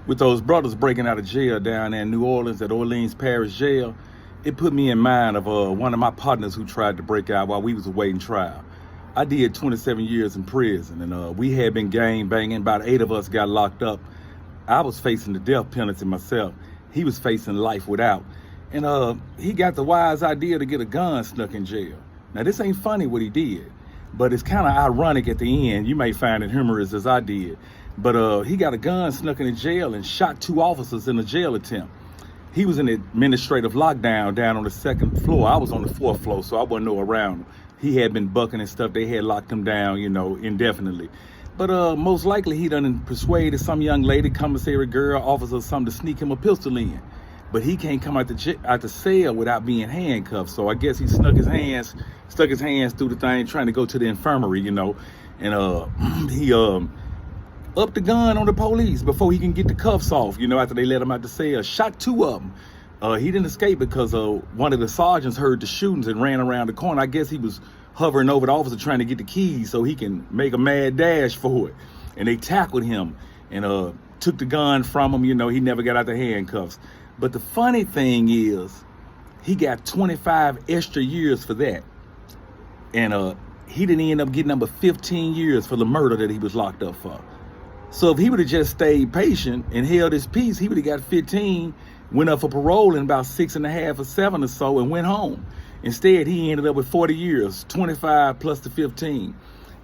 With those brothers breaking out of jail down there in New Orleans at Orleans Parish Jail, it put me in mind of one of my partners who tried to break out while we was awaiting trial. I did 27 years in prison, and we had been gang banging. About 8 of us got locked up. I was facing the death penalty myself. He was facing life without. And he got the wise idea to get a gun snuck in jail. Now, this ain't funny what he did, but it's kind of ironic at the end. You may find it humorous as I did. But he got a gun snuck in jail and shot 2 officers in a jail attempt. He was in administrative lockdown down on the 2nd floor. I was on the 4th floor, so I wasn't no around him. He had been bucking and stuff. They had locked him down, indefinitely. But most likely he done persuaded some young lady, commissary girl, officer, or something to sneak him a pistol in. But he can't come out the cell without being handcuffed. So I guess he stuck his hands through the thing, trying to go to the infirmary, and he upped the gun on the police before he can get the cuffs off, after they let him out the cell. Shot 2 of them. He didn't escape because one of the sergeants heard the shootings and ran around the corner. I guess he was hovering over the officer trying to get the keys so he can make a mad dash for it. And they tackled him and took the gun from him. He never got out the handcuffs. But the funny thing is, he got 25 extra years for that. And he didn't end up getting number 15 years for the murder that he was locked up for. So if he would have just stayed patient and held his peace, he would have got 15, went up for parole in about 6.5 or 7 or so, and went home. Instead, he ended up with 40 years, 25 plus the 15.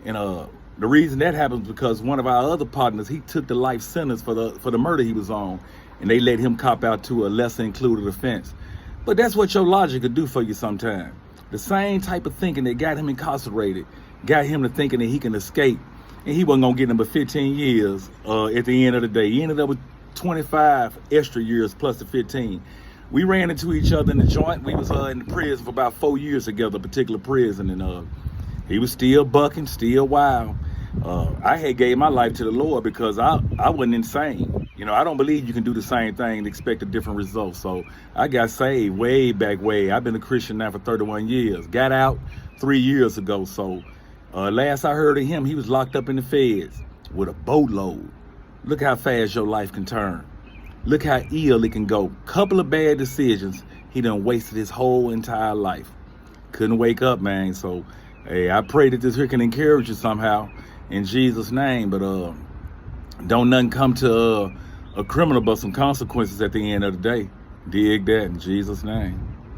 And the reason that happens because one of our other partners, he took the life sentence for the murder he was on, and they let him cop out to a lesser included offense. But that's what your logic could do for you sometime. The same type of thinking that got him incarcerated, got him to thinking that he can escape, and he wasn't gonna get number 15 years at the end of the day. He ended up with 25 extra years plus the 15. We ran into each other in the joint. We was in the prison for about 4 years together, a particular prison, and he was still bucking, still wild. I had gave my life to the Lord because I wasn't insane. I don't believe you can do the same thing and expect a different result. So I got saved way back. I've been a Christian now for 31 years. Got out 3 years ago. So last I heard of him, he was locked up in the feds with a boatload. Look how fast your life can turn. Look how ill it can go. Couple of bad decisions, he done wasted his whole entire life. Couldn't wake up, man. So, hey, I pray that this here can encourage you somehow in Jesus' name. But don't nothing come to a criminal but some consequences at the end of the day. Dig that in Jesus' name.